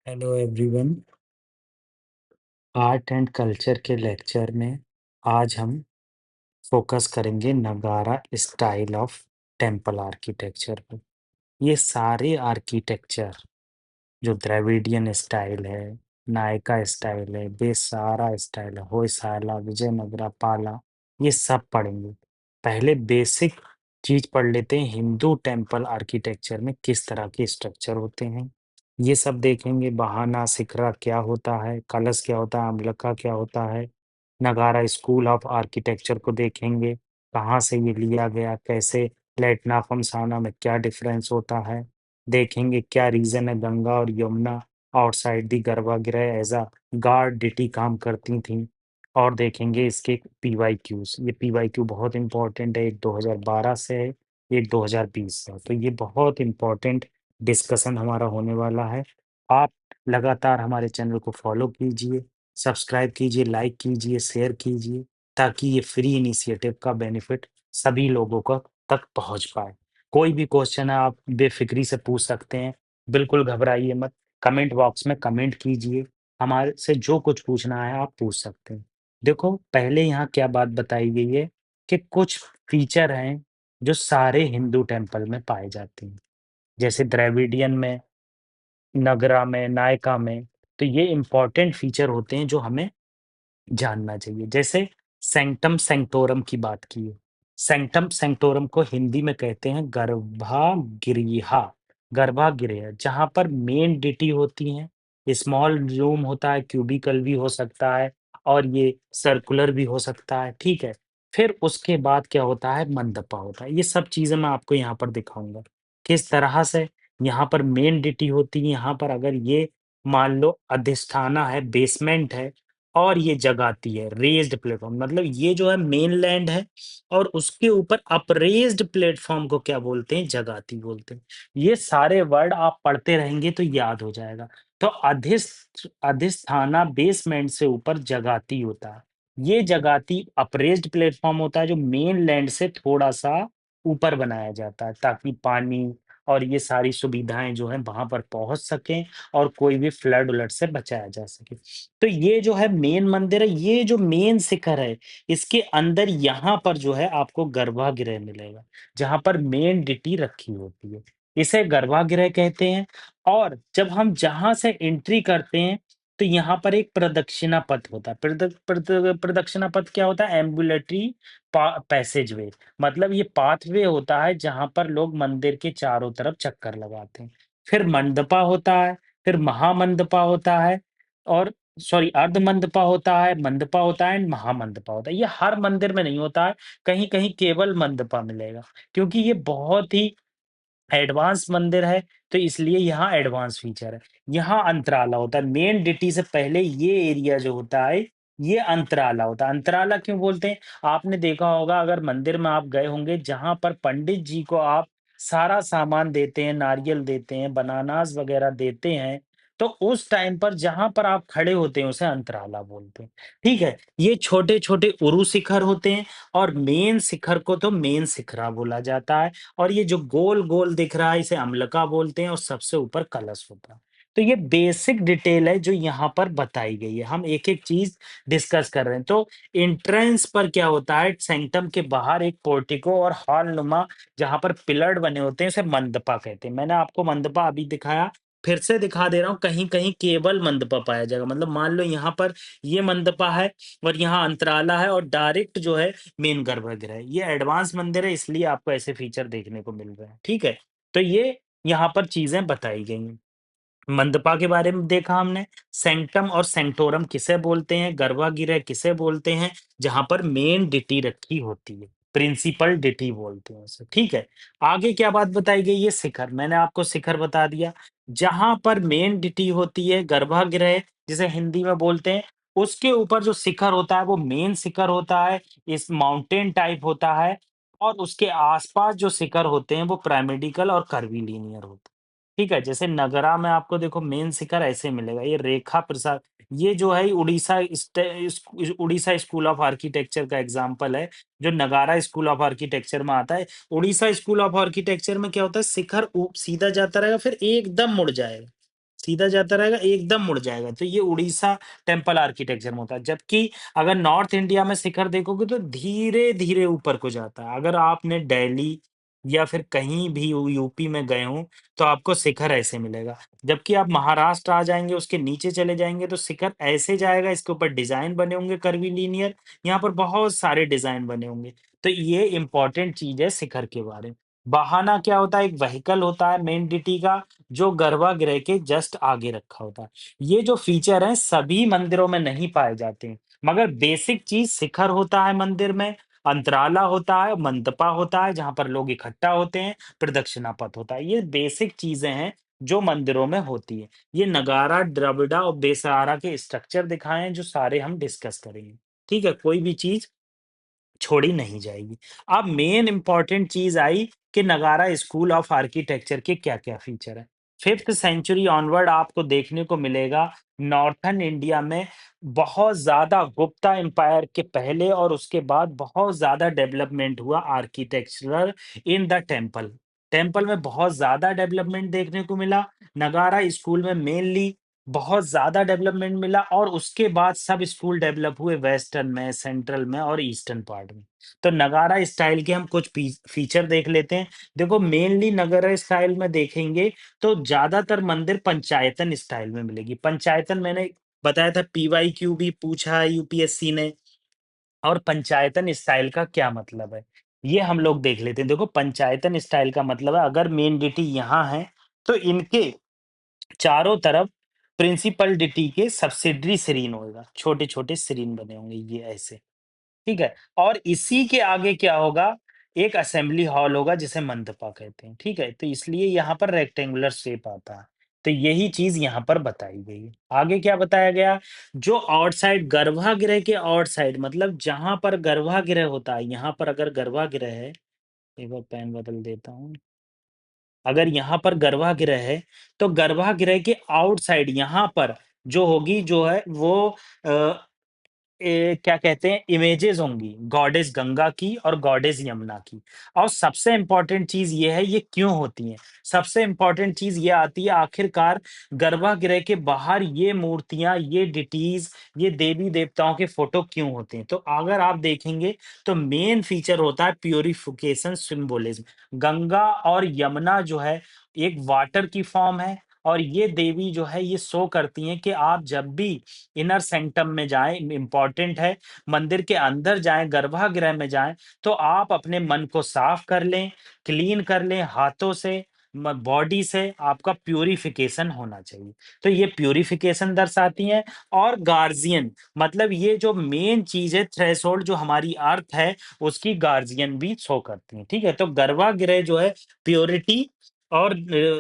Hello everyone. Art and culture के lecture में आज हम फोकस करेंगे नगारा स्टाइल ऑफ टेम्पल आर्किटेक्चर पे। ये सारे आर्किटेक्चर जो द्रविडियन स्टाइल है, नायका स्टाइल है, बेसारा स्टाइल है, होयसाला, विजयनगरा, पाला, ये सब पढ़ेंगे। पहले बेसिक चीज पढ़ लेते हैं, हिंदू टेम्पल आर्किटेक्चर में किस तरह के स्ट्रक्चर होते हैं। ये सब देखेंगे, बहाना सिखरा क्या होता है, कलश क्या होता है, अम्लका क्या होता है, नगारा स्कूल ऑफ आर्किटेक्चर को देखेंगे, कहाँ से ये लिया गया, कैसे लेटनाफम साना में क्या डिफरेंस होता है। देखेंगे क्या रीज़न है गंगा और Yamuna outside the garbhagriha as a guard deity काम करती थीं। और देखेंगे इसके पीवाईक्यूज़। ये पीवाईक्यू बहुत इम्पोर्टेंट है, एक 2012 से है, एक 2020 से है। तो ये बहुत इम्पोर्टेंट डिस्कशन हमारा होने वाला है। आप लगातार हमारे चैनल को फ़ॉलो कीजिए, सब्सक्राइब कीजिए, लाइक कीजिए, शेयर कीजिए, ताकि ये फ्री इनिशिएटिव का बेनिफिट सभी लोगों को तक पहुँच पाए। कोई भी क्वेश्चन है आप बेफ़िक्री से पूछ सकते हैं, बिल्कुल घबराइए मत, कमेंट बॉक्स में कमेंट कीजिए, हमारे से जो कुछ पूछना है आप पूछ सकते हैं। देखो, पहले यहाँ क्या बात बताई गई है कि कुछ फीचर हैं, जो सारे हिंदू टेम्पल में पाए जाते हैं, जैसे द्रविडियन में, नगरा में, नायका में, तो ये इम्पोर्टेंट फीचर होते हैं जो हमें जानना चाहिए। जैसे सैंक्टम सैंक्टोरम की बात की है। सैंक्टम सैंक्टोरम को हिंदी में कहते हैं गर्भागृह, गर्भागृह, जहाँ पर मेन डिटी होती हैं, स्मॉल रूम होता है, क्यूबिकल भी हो सकता है और ये सर्कुलर भी हो सकता है, ठीक है? फिर उसके बाद क्या होता है, मंडपा होता है। ये सब चीज़ें मैं आपको यहाँ पर दिखाऊँगा। किस तरह से यहाँ पर मेन डिटी होती है, यहाँ पर अगर ये मान लो अधिष्ठाना है, बेसमेंट है और ये जगाती है, रेज़्ड प्लेटफ़ॉर्म, मतलब ये जो है मेनलैंड है और उसके ऊपर अपरेज़्ड प्लेटफ़ॉर्म को क्या बोलते हैं? जगाती बोलते हैं। ये सारे वर्ड आप पढ़ते रहेंगे तो याद हो जाएगा। तो अधिष्ठाना बेसमेंट से ऊपर जगाती होता है। ये जगाती अपरेज़्ड प्लेटफ़ॉर्म होता है जो मेनलैंड से थोड़ा-सा ऊपर बनाया जाता है, ताकि पानी और ये सारी सुविधाएँ जो हैं वहाँ पर पहुँच सकें और कोई भी फ्लड-वलड से बचाया जा सके। तो ये जो है मेन मंदिर है, ये जो मेन शिखर है, इसके अंदर यहाँ पर जो है आपको गर्भगृह मिलेगा, जहाँ पर मेन डिटी रखी होती है। इसे गर्भगृह कहते हैं और जब हम जहाँ से एंट्री करते हैं, तो यहाँ पर एक प्रदक्षिणा पथ होता है। प्रदक्षिणा पथ क्या होता है? एम्बुलेटरी पैसेजवे, मतलब ये पाथवे होता है जहाँ पर लोग मंदिर के चारों तरफ चक्कर लगाते हैं। फिर मंडपा होता है, फिर महामंडपा होता है और सॉरी अर्धमंडपा होता है, मंडपा होता है एंड महामंडपा होता है। ये हर मंदिर में नहीं होता है, कहीं-कहीं केवल मंडपा मिलेगा, क्योंकि ये बहुत ही एडवांस मंदिर है, तो इसलिए यहाँ एडवांस फीचर है। यहाँ अंतराला होता है, मेन डिटी से पहले ये एरिया जो होता है, ये अंतराला होता है। अंतराला क्यों बोलते हैं? आपने देखा होगा, अगर मंदिर में आप गए होंगे, जहाँ पर पंडित जी को आप सारा सामान देते हैं, नारियल देते हैं, बनानास वगैरह देते हैं, तो उस टाइम पर जहाँ पर आप खड़े होते हैं, उसे अंतराला बोलते हैं। ठीक है? ये छोटे-छोटे उरु शिखर होते हैं और मेन शिखर को तो मेन शिखरा बोला जाता है। और ये जो गोल-गोल दिख रहा है, इसे अम्लका बोलते हैं और सबसे ऊपर कलश होता है। तो ये बेसिक डिटेल है जो यहाँ पर बताई गई है। हम एक-एक चीज़ डिस्कस कर रहे हैं। तो एंट्रेंस पर क्या होता है, सैंक्टम के बाहर एक पोर्टिको और हॉलनुमा जहाँ पर पिलर बने होते हैं, उसे मंदपा कहते हैं। मैंने आपको मंदपा अभी दिखाया, फिर से दिखा दे रहा हूँ, कहीं-कहीं केवल मंदपा पाया जाएगा। मतलब मान लो यहाँ पर ये मंदपा है और यहाँ अंतराला है और डायरेक्ट जो है मेन गर्भगृह है। ये एडवांस मंदिर है, इसलिए आपको ऐसे फीचर देखने को मिल रहे हैं, ठीक है? तो ये यहाँ पर चीज़ें बताई गई हैं। मंदपा के बारे में देखा हमने, सैंक्टम और सैंक्टोरम किसे बोलते हैं, गर्भगृह किसे बोलते हैं, जहाँ पर मेन डिटी रखी होती है, प्रिंसिपल डिटी बोलते हैं उसे, ठीक है? आगे क्या बात बताई गई है, शिखर, मैंने आपको शिखर बता दिया। जहाँ पर मेन डिटी होती है, गर्भगृह जिसे हिंदी में बोलते हैं, उसके ऊपर जो शिखर होता है वो मेन शिखर होता है, इस माउंटेन टाइप होता है और उसके आस-पास जो शिखर होते हैं वो पिरामिडिकल और कर्वीलिनियर होते हैं। ठीक है? जैसे नगरा में आपको देखो मेन शिखर ऐसे मिलेगा, ये रेखा प्रसाद, ये जो है उड़ीसा स्कूल ऑफ आर्किटेक्चर का एग्ज़ाम्पल है, जो नगारा स्कूल ऑफ आर्किटेक्चर में आता है। उड़ीसा स्कूल ऑफ आर्किटेक्चर में क्या होता है, शिखर ऊ सीधा जाता रहेगा फिर एकदम मुड़ जाएगा। सीधा जाता रहेगा, एकदम मुड़ जाएगा। तो ये उड़ीसा टेम्पल आर्किटेक्चर में होता है। जबकि अगर नॉर्थ इंडिया में शिखर देखोगे तो धीरे-धीरे ऊपर को जाता है। अगर आपने दिल्ली या फिर कहीं भी यूपी में गए हों, तो आपको शिखर ऐसे मिलेगा। जबकि आप महाराष्ट्र आ जाएँगे, उसके नीचे चले जाएँगे तो शिखर ऐसे जाएगा, इसके ऊपर डिज़ाइन बने होंगे कर्वीलिनियर, यहाँ पर बहुत सारे डिज़ाइन बने होंगे। तो ये इम्पोर्टेंट चीज़ है शिखर के बारे में। बहाना क्या होता है? एक व्हीकल होता है मेन डिटी का, जो गर्भगृह के जस्ट आगे रखा होता है। ये जो फीचर हैं सभी मंदिरों में नहीं पाए जाते हैं, मगर बेसिक चीज़ शिखर होता है मंदिर में, अंतराला होता है, मंडपा होता है जहाँ पर लोग इकट्ठा होते हैं, प्रदक्षिणा पथ होता है। ये बेसिक चीज़ें हैं जो मंदिरों में होती है। ये नगारा, द्रविड़ा और बेसहारा के स्ट्रक्चर दिखाए हैं जो सारे हम डिस्कस करेंगे। ठीक है? कोई भी चीज़ छोड़ी नहीं जाएगी। अब मेन इम्पोर्टेंट चीज़ आई कि नगारा स्कूल ऑफ आर्किटेक्चर के क्या-क्या फीचर हैं। 5th सेंचुरी ऑनवर्ड आपको देखने को मिलेगा नॉर्थर्न इंडिया में बहुत ज़्यादा गुप्ता एम्पायर के पहले और उसके बाद बहुत ज़्यादा डेवलपमेंट हुआ architectural in the temple. Temple में बहुत ज़्यादा डेवलपमेंट देखने को मिला। नगारा स्कूल में मेनली बहुत ज़्यादा डेवलपमेंट मिला और उसके बाद सब स्कूल डेवलप हुए वेस्टर्न में, सेंट्रल में और ईस्टर्न पार्ट में। तो नगारा स्टाइल के हम कुछ फीचर देख लेते हैं। देखो मेनली नगारा स्टाइल में देखेंगे तो ज़्यादातर मंदिर पंचायतन स्टाइल में मिलेगी। पंचायतन मैंने बताया था पीवाईक्यू भी पूछा है यूपीएससी ने और पंचायतन स्टाइल का क्या मतलब है? ये हम लोग देख लेते हैं। देखो पंचायतन स्टाइल का मतलब है अगर मेन डिटी यहाँ है, तो इनके चारों तरफ प्रिंसिपल डिटी के सब्सिडियरी सीरीन होएगा, छोटे-छोटे सीरीन बने होंगे ये ऐसे, ठीक है? और इसी के आगे क्या होगा, एक असेंबली हॉल होगा जिसे मंडपा कहते हैं, ठीक है? तो इसलिए यहाँ पर रेक्टेंगुलर शेप आता है। तो यही चीज़ यहाँ पर बताई गई है। आगे क्या बताया गया, जो आउटसाइड गर्भगृह के आउटसाइड मतलब जहाँ पर गर्भगृह होता है, यहाँ पर अगर गर्भगृह है, एक बार पेन बदल देता हूँ। अगर यहाँ पर गर्भगृह है, तो गर्भगृह के आउटसाइड यहाँ पर जो होगी जो है वो अ, क्या कहते हैं इमेजेस होंगी गॉडेस गंगा की और गॉडेस यमुना की। और सबसे इम्पोर्टेंट चीज़ ये है ये क्यों होती हैं? सबसे इम्पोर्टेंट चीज़ ये आती है आखिरकार गर्भगृह के बाहर ये मूर्तियाँ, ये डिटीज़, ये देवी-देवताओं के फ़ोटो क्यों होते हैं? तो अगर आप देखेंगे तो मेन फीचर होता है प्यूरिफिकेशन सिम्बोलिज़्म। गंगा और यमुना जो है एक वाटर की फॉर्म है और ये देवी जो है ये शो करती हैं कि आप जब भी इनर सैंक्टम में जाएँ, इम्पोर्टेंट है, मंदिर के अंदर जाएँ, गर्भगृह में जाएँ, तो आप अपने मन को साफ कर लें, क्लीन कर लें हाथों से, बॉडी से आपका प्यूरिफिकेशन होना चाहिए। तो ये प्यूरिफिकेशन दर्शाती हैं और गार्जियन मतलब ये जो मेन चीज़ है थ्रेशोल्ड जो हमारी अर्थ है, उसकी गार्जियन भी शो करती हैं, ठीक है? तो गर्भगृह जो है प्योरिटी और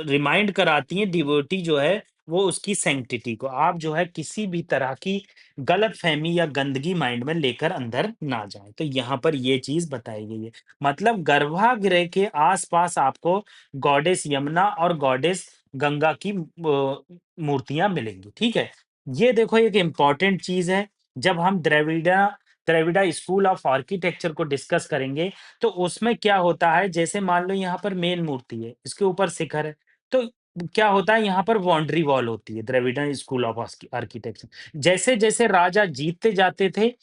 रिमाइंड कराती हैं डिवोटी जो है वो उसकी सैंक्टिटी को। आप जो है किसी भी तरह की गलतफ़हमी या गंदगी माइंड में लेकर अंदर ना जाएँ। तो यहाँ पर ये चीज़ बताई गई है। मतलब गर्भगृह के आस-पास आपको गॉडेस यमुना और गॉडेस गंगा की मूर्तियाँ मिलेंगी, ठीक है? ये देखो एक इम्पोर्टेंट चीज़ है, जब हम द्रविड़ा स्कूल ऑफ आर्किटेक्चर को डिस्कस करेंगे, तो उसमें क्या होता है जैसे मान लो यहाँ पर मेन मूर्ति है, इसके ऊपर शिखर है, तो क्या होता है यहाँ पर बाउंड्री वॉल होती है द्रविडन स्कूल ऑफ आर्किटेक्चर। जैसे-जैसे राजा जीतते जाते थे,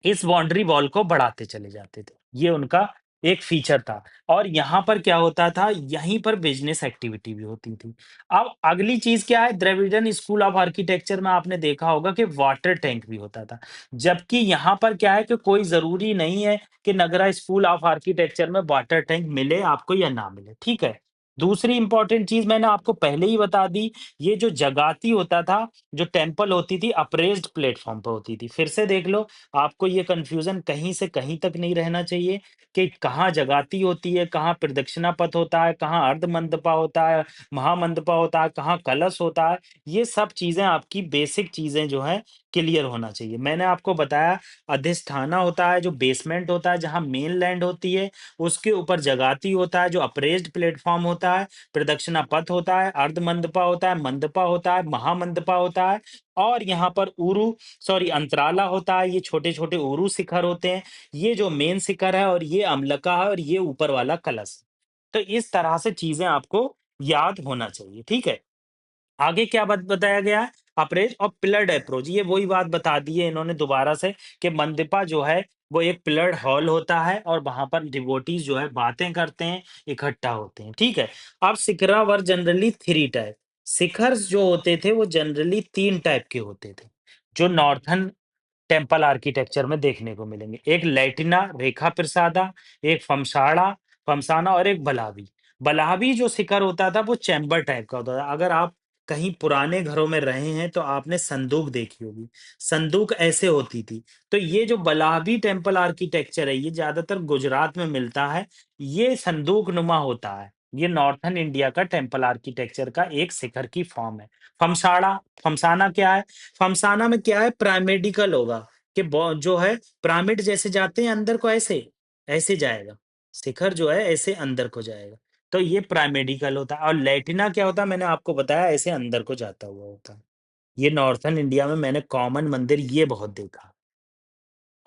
इस बाउंड्री वॉल को बढ़ाते चले जाते थे। ये उनका एक फीचर था और यहाँ पर क्या होता था, यहीं पर बिज़नेस एक्टिविटी भी होती थी। अब अगली चीज़ क्या है, द्रविडियन स्कूल ऑफ आर्किटेक्चर में आपने देखा होगा कि वाटर टैंक भी होता था। जबकि यहाँ पर क्या है कि कोई ज़रूरी नहीं है कि नगरा स्कूल ऑफ आर्किटेक्चर में वाटर टैंक मिले आपको या ना मिले, ठीक है? दूसरी इम्पोर्टेंट चीज़ मैंने आपको पहले ही बता दी, ये जो जगाती होता था, जो टेम्पल होती थी, अप्रेज़्ड प्लेटफ़ॉर्म पे होती थी। फिर से देख लो आपको ये कन्फ्यूज़न कहीं से कहीं तक नहीं रहना चाहिए कि कहाँ जगाती होती है, कहाँ प्रदक्षिणा पथ होता है, कहाँ अर्धमंडपा होता है, महामंडपा होता है, कहाँ कलश होता है। ये सब चीज़ें आपकी बेसिक चीज़ें जो हैं क्लियर होना चाहिए। मैंने आपको बताया अधिष्ठाना होता है, जो बेसमेंट होता है, जहाँ मेन लैंड होती है, उसके ऊपर जगाती होता है, जो अप्रेज़्ड प्लेटफ़ॉर्म होता है, प्रदक्षिणा पथ होता है, अर्धमंडपा होता है, मंडपा होता है, महामंडपा होता है और यहाँ पर ऊरू सॉरी अंतराला होता है, ये छोटे-छोटे ऊरू शिखर होते हैं। ये जो मेन शिखर है और ये अम्लका है और ये ऊपर वाला कलश। तो इस तरह से चीज़ें आपको याद होना चाहिए, ठीक है? आगे क्या बताया गया है? अप्रोच और पिलर्ड अप्रोच, ये वही बात बता दी है इन्होंने दोबारा से कि मंदिपा जो है वो एक पिलर्ड हॉल होता है और वहां पर डिवोटीज जो है बातें करते हैं, इकट्ठा होते हैं। ठीक है। अब shikhara were generally three type, shikhara जो होते थे वो जनरली तीन टाइप के होते थे, जो नॉर्थन टेम्पल आर्किटेक्चर में देखने को मिलेंगे। एक लैटिना रेखा प्रसादा, एक फमसाड़ा फमसाना और एक बलावी। बलावी जो शिखर होता था वो चैम्बर टाइप का होता था। अगर आप कहीं पुराने घरों में रहे हैं तो आपने संदूक देखी होगी, संदूक ऐसे होती थी। तो ये जो बलावी टेम्पल आर्किटेक्चर है ये ज्यादातर गुजरात में मिलता है, ये संदूक नुमा होता है। ये नॉर्थन इंडिया का टेम्पल आर्किटेक्चर का एक शिखर की फॉर्म है। फमसाड़ा फमसाना क्या है? फमसाना में क्या है, प्राइमेडिकल होगा कि जो है पिरामिड जैसे जाते हैं अंदर को, ऐसे ऐसे जाएगा, शिखर जो है ऐसे अंदर को जाएगा। तो ये प्राइमेडिकल होता है। और लैटिना क्या होता है, मैंने आपको बताया ऐसे अंदर को जाता हुआ होता है। ये नॉर्थन इंडिया में मैंने कॉमन मंदिर ये बहुत देखा।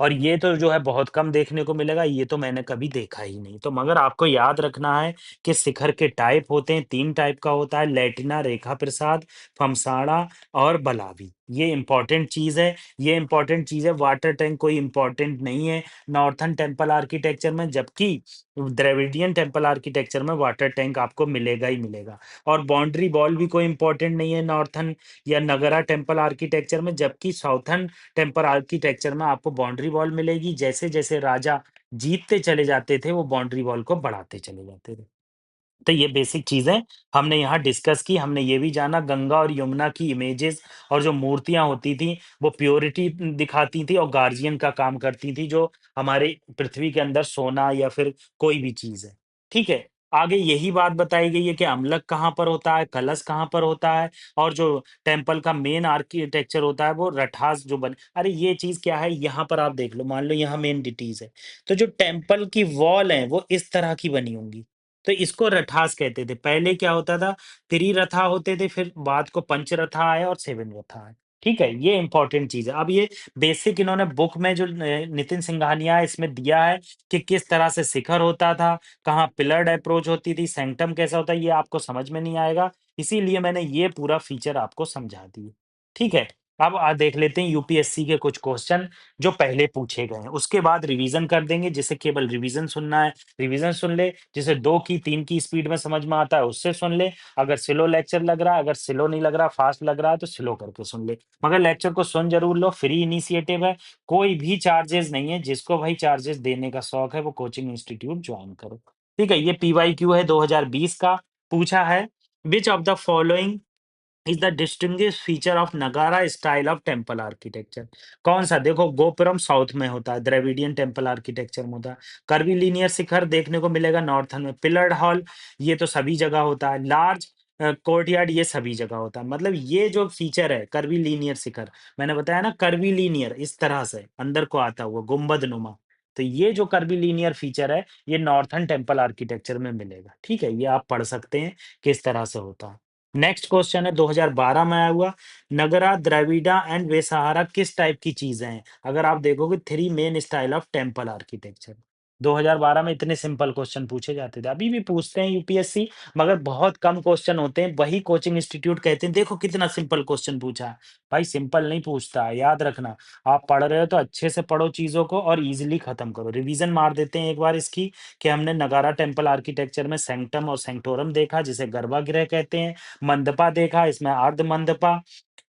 और ये तो जो है बहुत कम देखने को मिलेगा, ये तो मैंने कभी देखा ही नहीं। तो मगर आपको याद रखना है कि शिखर के टाइप होते हैं, 3 टाइप का होता है, लैटिना, रेखा प्रसाद, फमसाड़ा और बलावी। ये इम्पोर्टेंट चीज़ है, ये इम्पोर्टेंट चीज़ है। वाटर टैंक कोई इम्पोर्टेंट नहीं है नॉर्थन टेम्पल आर्किटेक्चर में, जबकि द्रविडियन टेम्पल आर्किटेक्चर में वाटर टैंक आपको मिलेगा ही मिलेगा। और बाउंड्री वॉल भी कोई इम्पोर्टेंट नहीं है नॉर्थन या नगरा टेम्पल आर्किटेक्चर में, जबकि साउथर्न टेम्पल आर्किटेक्चर में आपको बाउंड्री वॉल मिलेगी। जैसे-जैसे राजा जीतते चले जाते थे, वो बाउंड्री वॉल को बढ़ाते चले जाते थे। तो ये बेसिक चीज़ें हमने यहाँ डिस्कस की। हमने ये भी जाना गंगा और यमुना की इमेजेस और जो मूर्तियाँ होती थी, वो प्योरिटी दिखाती थी और गार्जियन का काम करती थी, जो हमारे पृथ्वी के अंदर सोना या फिर कोई भी चीज़ है। ठीक है? आगे यही बात बताई गई है कि अमलक कहाँ पर होता है, कलश कहाँ पर होता है और जो टेम्पल का मेन आर्किटेक्चर होता है वो रठास जो बन अरे ये चीज़ क्या है, यहाँ पर आप देख लो, मान लो यहाँ मेन डिटीज़ है। तो जो टेम्पल की वॉल है, वो इस तरह की बनी होंगी। तो इसको रठास कहते थे। पहले क्या होता था, त्रिरथा होते थे, फिर बाद को पंचरथा आए और सेवन रथा आए। ठीक है? ये इंपॉर्टेंट चीज़ है। अब ये बेसिक इन्होंने बुक में जो नितिन सिंघानिया है इसमें दिया है कि किस तरह से शिखर होता था, कहाँ पिलर्ड अप्रोच होती थी, सैंक्टम कैसा होता है, ये आपको समझ में नहीं आएगा। इसीलिए मैंने ये पूरा फीचर आपको समझा दिए। ठीक है? अब देख लेते हैं यूपीएससी के कुछ क्वेश्चन जो पहले पूछे गए हैं। उसके बाद रिवीजन कर देंगे, जिसे केवल रिवीजन सुनना है, रिवीजन सुन ले। जिसे 2 की 3 की स्पीड में समझ में आता है उससे सुन ले। अगर स्लो लेक्चर लग रहा है, अगर स्लो नहीं लग रहा, फास्ट लग रहा है तो स्लो करके सुन ले। मगर लेक्चर को सुन ज़रूर लो, फ्री इनिशिएटिव है, कोई भी चार्जेज़ नहीं है। जिसको भाई चार्जेज़ देने का शौक है वो कोचिंग इंस्टीट्यूट जॉइन करो। ठीक है? ये पीवाईक्यू है 2020 का। पूछा है which of the following is the distinguish feature of नगारा स्टाइल ऑफ टेम्पल आर्किटेक्चर। कौन सा? देखो, गोपुरम साउथ में होता है, द्रविडियन टेम्पल आर्किटेक्चर में होता है। कर्वीलिनियर शिखर देखने को मिलेगा नॉर्थन में। पिलर्ड हॉल ये तो सभी जगह होता है। लार्ज कोर्टयार्ड ये सभी जगह होता है। मतलब ये जो फीचर है कर्वीलिनियर शिखर, मैंने बताया ना, कर्वीलिनियर इस तरह से अंदर को आता हुआ गुंबद नुमा। तो ये जो कर्वीलिनियर फीचर है ये नॉर्थन टेम्पल आर्किटेक्चर में मिलेगा। ठीक है? ये आप पढ़ सकते हैं किस तरह से होता है। नेक्स्ट क्वेश्चन है 2012 में आया हुआ, नगरा, द्रविड़ा एंड वेसाहारा किस टाइप की चीजें हैं? अगर आप देखोगे, three main style of temple architecture. 2012 में इतने सिंपल क्वेश्चन पूछे जाते थे, अभी भी पूछते हैं यूपीएससी, मगर बहुत कम क्वेश्चन होते हैं। वही कोचिंग इंस्टीट्यूट कहते हैं देखो कितना सिंपल क्वेश्चन पूछा है। भाई सिंपल नहीं पूछता है, याद रखना। आप पढ़ रहे हो तो अच्छे से पढ़ो चीजों को और इजीली खत्म करो। रिवीजन मार देते हैं एक बार इसकी, कि हमने नगारा टेम्पल आर्किटेक्चर में सैंक्टम और सैंक्टोरम देखा, जिसे गर्भगृह कहते हैं। मंदपा देखा, इसमें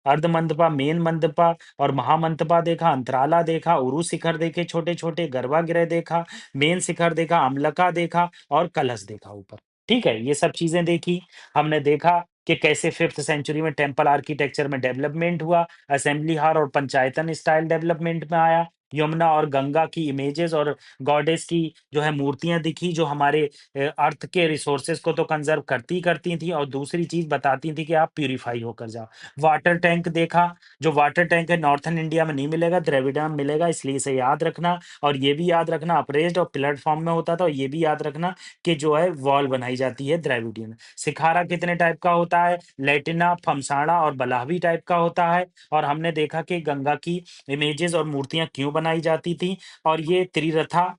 अर्ध मंदपा, मेन मंदपा और महामंदपा देखा, अंतराला देखा, उरु शिखर देखे छोटे-छोटे, गर्भगृह देखा, मेन शिखर देखा, अम्लका देखा और कलश देखा ऊपर। ठीक है? ये सब चीज़ें देखी। हमने देखा कि कैसे 5th सेंचुरी में टेम्पल आर्किटेक्चर में डेवलपमेंट हुआ, असेंबली हॉल और पंचायतन स्टाइल डेवलपमेंट में आया। यमुना और गंगा की इमेजेस और गॉडेस की जो है मूर्तियाँ दिखी, जो हमारे अर्थ के रिसोर्सेज को तो कंज़र्व करती ही करती थी और दूसरी चीज़ बताती थी कि आप प्यूरिफाई होकर जाओ। वाटर टैंक देखा, जो वाटर टैंक है नॉर्थन इंडिया में नहीं मिलेगा, द्रविडियम में मिलेगा, इसलिए इसे याद रखना। और ये भी याद रखना अप्रेज्ड और प्लेटफ़ॉर्म में होता था, और ये भी याद रखना कि जो है वॉल बनाई जाती है द्रविडियन में। सिखारा कितने टाइप का होता है? लैटिना, फमसाड़ा और बलाहवी टाइप का होता है। और हमने देखा कि गंगा की इमेजेस और मूर्तियाँ क्यों बनाई जाती थी, और ये त्रिरथा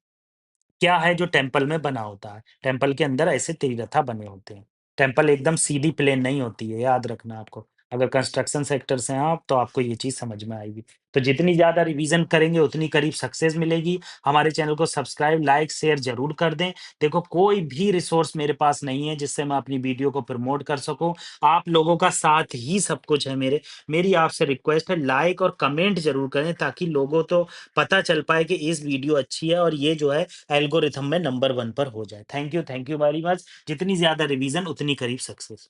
क्या है जो टेम्पल में बना होता है। टेम्पल के अंदर ऐसे त्रिरथा बने होते हैं। टेम्पल एकदम सीधी प्लेन नहीं होती है, याद रखना आपको। अगर कंस्ट्रक्शन सेक्टर से हैं आप, तो आपको ये चीज़ समझ में आएगी। तो जितनी ज़्यादा रिवीज़न करेंगे, उतनी करीब सक्सेस मिलेगी। हमारे चैनल को सब्सक्राइब, लाइक, शेयर ज़रूर कर दें। देखो, कोई भी रिसोर्स मेरे पास नहीं है, जिससे मैं अपनी वीडियो को प्रमोट कर सकूँ। आप लोगों का साथ ही सब कुछ है मेरे। मेरी आपसे रिक्वेस्ट है, लाइक और कमेंट ज़रूर करें, ताकि लोगों तो पता चल पाए कि इस वीडियो अच्छी है और ये जो है एल्गोरिथम में नंबर 1 पर हो जाए। Thank you very much. जितनी ज़्यादा रिवीज़न, उतनी करीब सक्सेस।